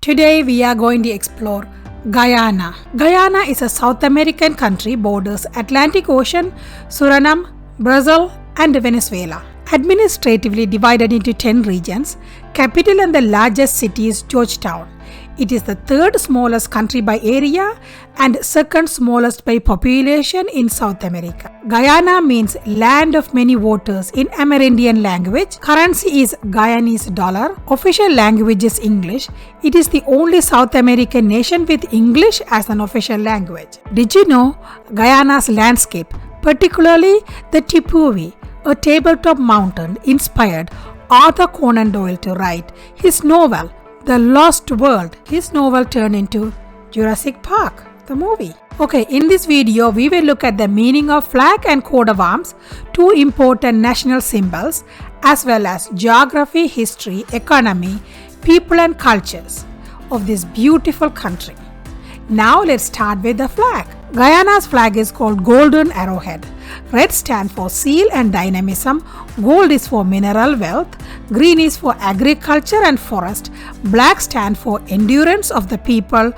Today we are going to explore Guyana. Guyana is a South American country, borders Atlantic Ocean, Suriname, Brazil and Venezuela. Administratively divided into 10 regions, capital and the largest city is Georgetown. It is the third smallest country by area and second smallest by population in South America. Guyana means land of many waters in Amerindian language. Currency is Guyanese dollar. Official language is English. It is the only South American nation with English as an official language. Did you know Guyana's landscape, particularly the Tipuwi, a tabletop mountain, inspired Arthur Conan Doyle to write his novel The Lost World. His novel turned into Jurassic Park, the movie. Okay, in this video, we will look at the meaning of flag and coat of arms, two important national symbols, as well as geography, history, economy, people and cultures of this beautiful country. Now let's start with the flag. Guyana's flag is called Golden Arrowhead. Red stands for seal and dynamism, gold is for mineral wealth, green is for agriculture and forest, black stands for endurance of the people,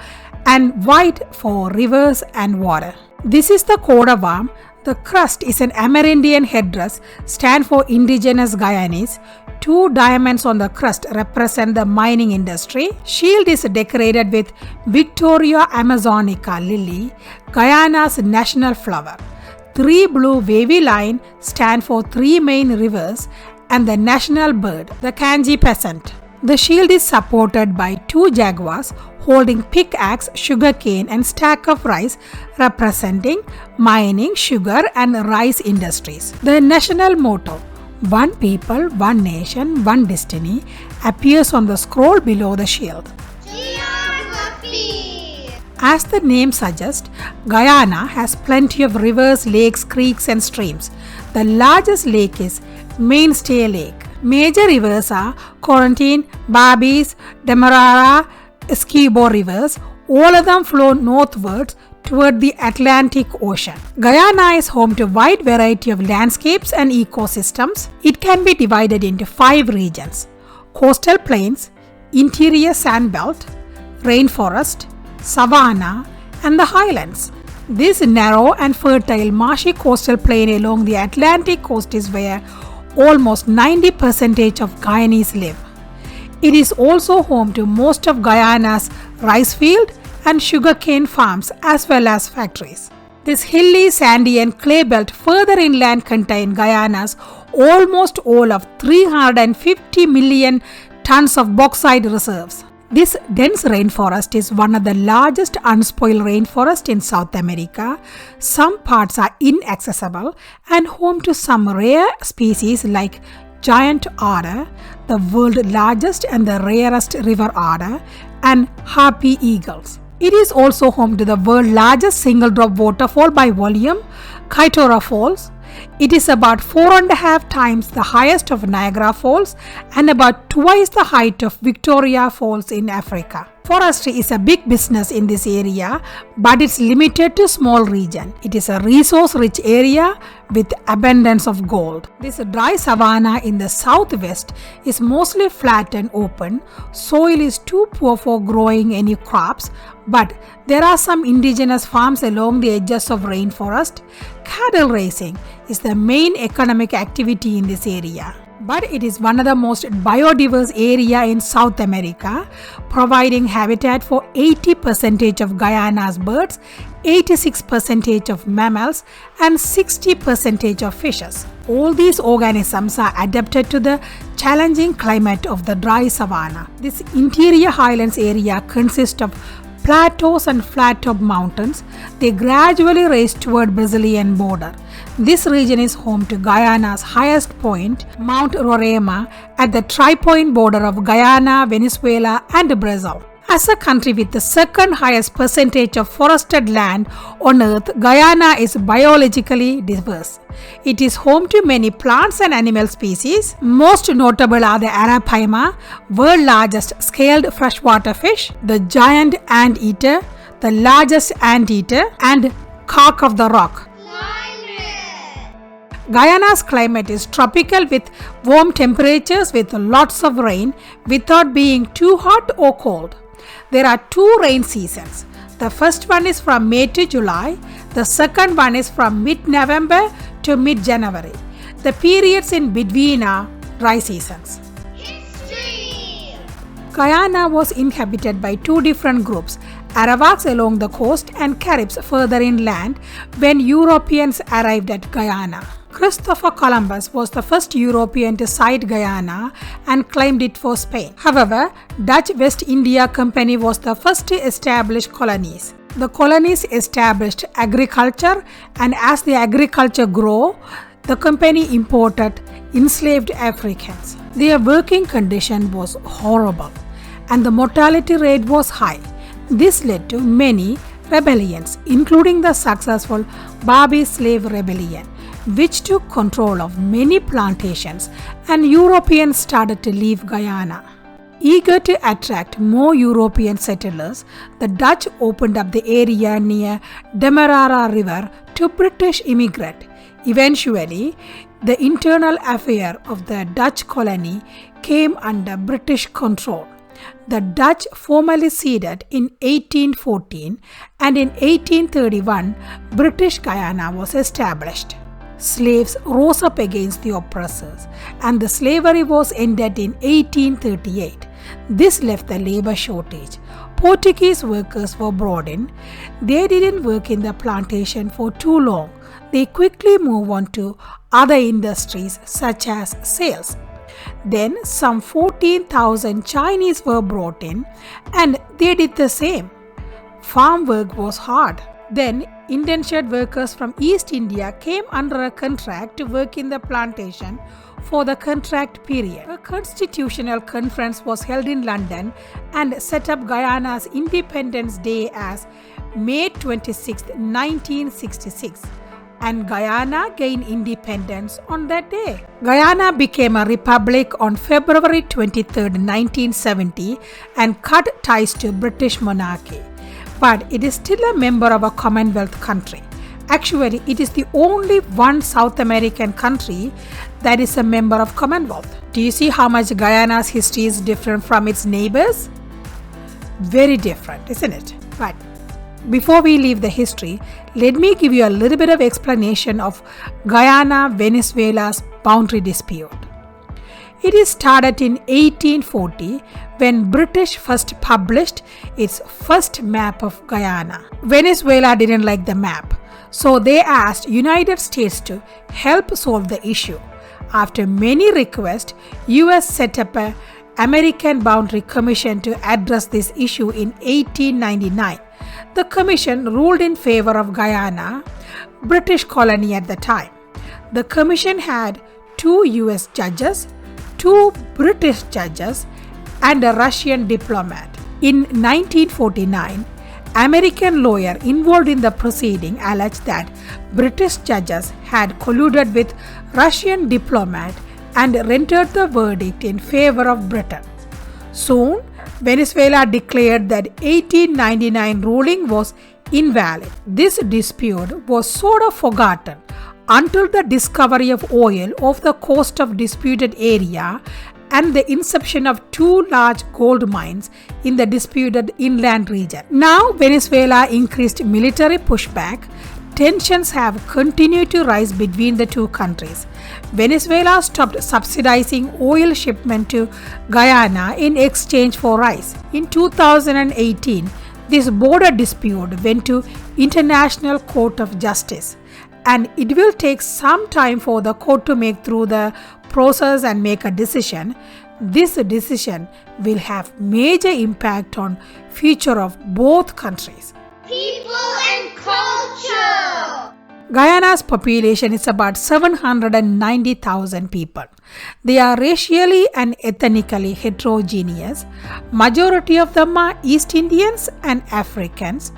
and white for rivers and water. This is the coat of arms. The crest is an Amerindian headdress, stand for indigenous Guyanese. Two diamonds on the crest represent the mining industry. Shield is decorated with Victoria Amazonica lily, Guyana's national flower. Three blue wavy lines stand for three main rivers and the national bird, the Kanji pheasant. The shield is supported by two jaguars holding pickaxe, sugarcane and stack of rice, representing mining, sugar and rice industries. The national motto, One People, One Nation, One Destiny, appears on the scroll below the shield. As the name suggests, Guyana has plenty of rivers, lakes, creeks and streams. The largest lake is Mainstay Lake. Major rivers are Corentyne, Babis, Demerara, Essequibo rivers. All of them flow northwards toward the Atlantic Ocean. Guyana is home to a wide variety of landscapes and ecosystems. It can be divided into 5 regions: coastal plains, interior sandbelt, rainforest, savanna, and the highlands. This narrow and fertile marshy coastal plain along the Atlantic coast is where almost 90% of Guyanese live. It is also home to most of Guyana's rice field and sugarcane farms as well as factories. This hilly, sandy and clay belt further inland contain Guyana's almost all of 350 million tons of bauxite reserves. This dense rainforest is one of the largest unspoiled rainforests in South America. Some parts are inaccessible and home to some rare species like giant otter, the world's largest and the rarest river otter, and harpy eagles. It is also home to the world's largest single drop waterfall by volume, Kaitoura Falls. It is about 4.5 times the highest of Niagara Falls and about twice the height of Victoria Falls in Africa. Forestry is a big business in this area, but it's limited to small region. It is a resource-rich area with abundance of gold. This dry savanna in the southwest is mostly flat and open. Soil is too poor for growing any crops, but there are some indigenous farms along the edges of rainforest. Cattle raising is the main economic activity in this area. But it is one of the most biodiverse area in South America, providing habitat for 80% of Guyana's birds, 86% of mammals, and 60% of fishes. All these organisms are adapted to the challenging climate of the dry savanna. This interior highlands area consists of plateaus and flat-top mountains. They gradually rise toward Brazilian border. This region is home to Guyana's highest point, Mount Roraima, at the tri-point border of Guyana, Venezuela and Brazil. As a country with the second highest percentage of forested land on earth, Guyana is biologically diverse. It is home to many plants and animal species. Most notable are the arapaima, world's largest scaled freshwater fish, the giant anteater, the largest anteater, and carp of the rock. Guyana's climate is tropical with warm temperatures with lots of rain without being too hot or cold. There are two rain seasons. The first one is from May to July. The second one is from mid-November to mid-January. The periods in between are dry seasons. History. Guyana was inhabited by two different groups, Arawaks along the coast and Caribs further inland when Europeans arrived at Guyana. Christopher Columbus was the first European to sight Guyana and claimed it for Spain. However, Dutch West India Company was the first to establish colonies. The colonies established agriculture, and as the agriculture grew, the company imported enslaved Africans. Their working condition was horrible and the mortality rate was high. This led to many rebellions, including the successful Barbie Slave Rebellion, which took control of many plantations, and Europeans started to leave Guyana. Eager to attract more European settlers, the Dutch opened up the area near Demerara River to British immigrants. Eventually, the internal affair of the Dutch colony came under British control. The Dutch formally ceded in 1814, and in 1831, British Guyana was established. Slaves rose up against the oppressors, and the slavery was ended in 1838. This left the labor shortage. Portuguese workers were brought in. They didn't work in the plantation for too long. They quickly moved on to other industries such as sales. Then some 14,000 Chinese were brought in, and they did the same. Farm work was hard. Then indentured workers from East India came under a contract to work in the plantation for the contract period. A constitutional conference was held in London and set up Guyana's Independence Day as May 26, 1966. And Guyana gained independence on that day. Guyana became a republic on February 23, 1970 and cut ties to British monarchy. But it is still a member of a Commonwealth country. Actually, it is the only one South American country that is a member of Commonwealth. Do you see how much Guyana's history is different from its neighbors? Very different, isn't it? But before we leave the history, let me give you a little bit of explanation of Guyana-Venezuela's boundary dispute. It is started in 1840 when British first published its first map of Guyana. Venezuela didn't like the map, so they asked United States to help solve the issue. After many requests, US set up an American Boundary Commission to address this issue in 1899. The commission ruled in favor of Guyana, British colony at the time. The commission had 2 US judges, 2 British judges, and a Russian diplomat. In 1949, American lawyer involved in the proceeding alleged that British judges had colluded with Russian diplomat and rendered the verdict in favor of Britain. Soon, Venezuela declared that 1899 ruling was invalid. This dispute was sort of forgotten until the discovery of oil off the coast of disputed area and the inception of 2 large gold mines in the disputed inland region. Now Venezuela increased military pushback. Tensions have continued to rise between the two countries. Venezuela stopped subsidizing oil shipment to Guyana in exchange for rice. In 2018, this border dispute went to International Court of Justice, and it will take some time for the court to make through the process and make a decision. This decision will have major impact on future of both countries. People and culture. Guyana's population is about 790,000 people. They are racially and ethnically heterogeneous. Majority of them are East Indians and Africans.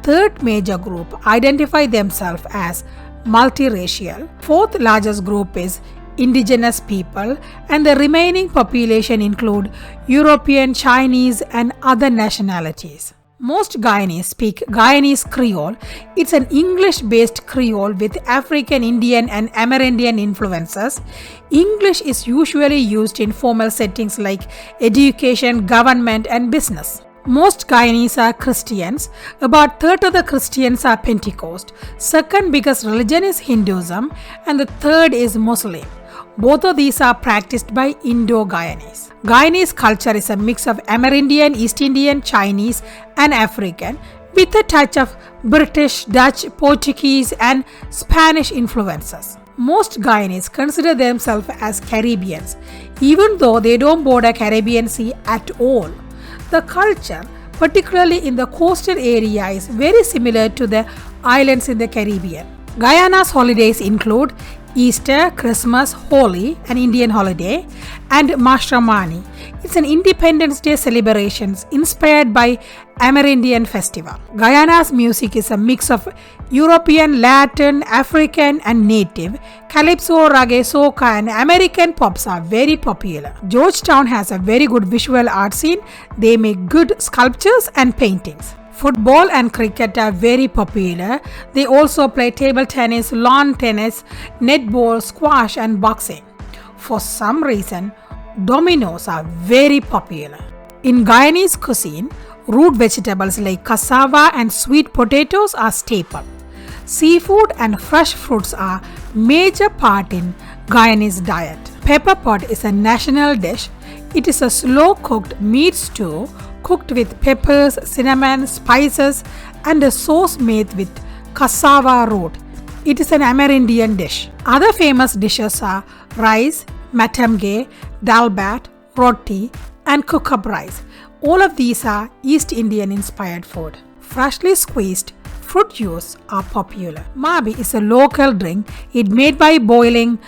Third major group identify themselves as multiracial. Fourth largest group is indigenous people, and the remaining population include European, Chinese, and other nationalities. Most Guyanese speak Guyanese Creole. It's an English-based Creole with African, Indian, and Amerindian influences. English is usually used in formal settings like education, government, and business. Most Guyanese are Christians. About third of the Christians are Pentecost. Second biggest religion is Hinduism and the third is Muslim. Both of these are practiced by Indo-Guyanese. Guyanese culture is a mix of Amerindian, East Indian, Chinese and African with a touch of British, Dutch, Portuguese and Spanish influences. Most Guyanese consider themselves as Caribbeans, even though they don't border Caribbean Sea at all. The culture, particularly in the coastal area, is very similar to the islands in the Caribbean. Guyana's holidays include Easter, Christmas, Holi, an Indian holiday, and Mashramani. It's an Independence Day celebration inspired by Amerindian festival. Guyana's music is a mix of European, Latin, African, and native. Calypso, reggae, soca, and American pops are very popular. Georgetown has a very good visual art scene. They make good sculptures and paintings. Football and cricket are very popular. They also play table tennis, lawn tennis, netball, squash, and boxing. For some reason, dominoes are very popular. In Guyanese cuisine, root vegetables like cassava and sweet potatoes are staple. Seafood and fresh fruits are major part in Guyanese diet. Pepper pot is a national dish. It is a slow-cooked meat stew cooked with peppers, cinnamon, spices and a sauce made with cassava root. It is an Amerindian dish. Other famous dishes are rice, matamge, dalbat, roti and cook-up rice. All of these are East Indian inspired food. Freshly squeezed fruit juice are popular. Mabi is a local drink. It's made by boiling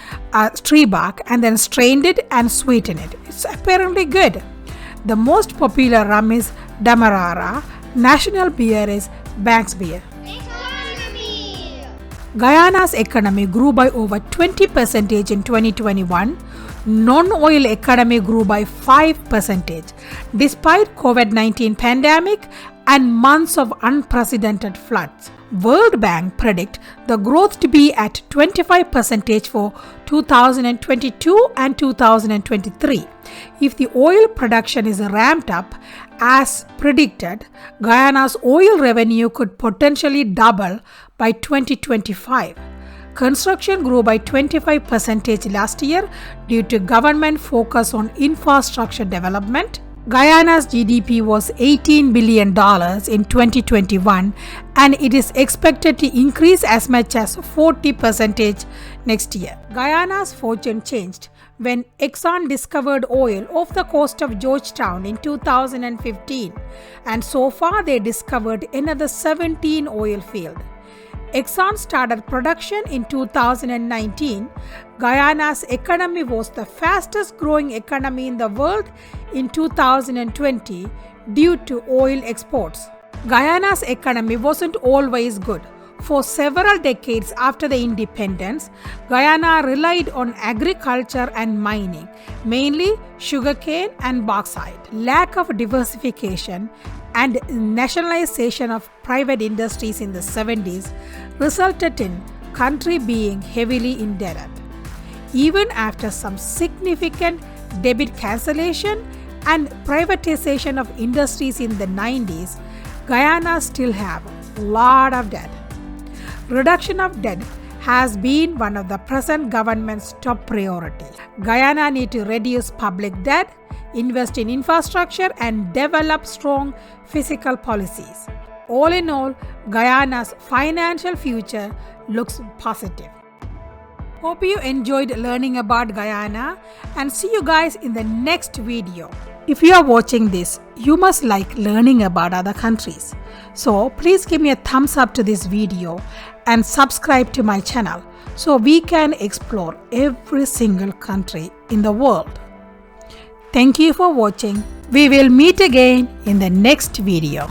tree bark and then strained it and sweetened it. It's apparently good. The most popular rum is Demerara. National beer is Banks beer. Economy. Guyana's economy grew by over 20% in 2021. Non-oil economy grew by 5% despite COVID-19 pandemic and months of unprecedented floods. World Bank predict the growth to be at 25% for 2022 and 2023. If the oil production is ramped up as predicted, Guyana's oil revenue could potentially double by 2025. Construction grew by 25% last year due to government focus on infrastructure development. Guyana's GDP was $18 billion in 2021 and it is expected to increase as much as 40% next year. Guyana's fortune changed when Exxon discovered oil off the coast of Georgetown in 2015 and so far they discovered another 17 oil fields. Exxon started production in 2019. Guyana's economy was the fastest growing economy in the world in 2020 due to oil exports. Guyana's economy wasn't always good. For several decades after the independence, Guyana relied on agriculture and mining, mainly sugarcane and bauxite. Lack of diversification and nationalization of private industries in the 70s resulted in country being heavily indebted. Even after some significant debt cancellation and privatization of industries in the 90s, Guyana still have a lot of debt. Reduction of debt has been one of the present government's top priorities. Guyana needs to reduce public debt, invest in infrastructure and develop strong fiscal policies. All in all, Guyana's financial future looks positive. Hope you enjoyed learning about Guyana and see you guys in the next video. If you are watching this, you must like learning about other countries. So please give me a thumbs up to this video and subscribe to my channel so we can explore every single country in the world. Thank you for watching. We will meet again in the next video.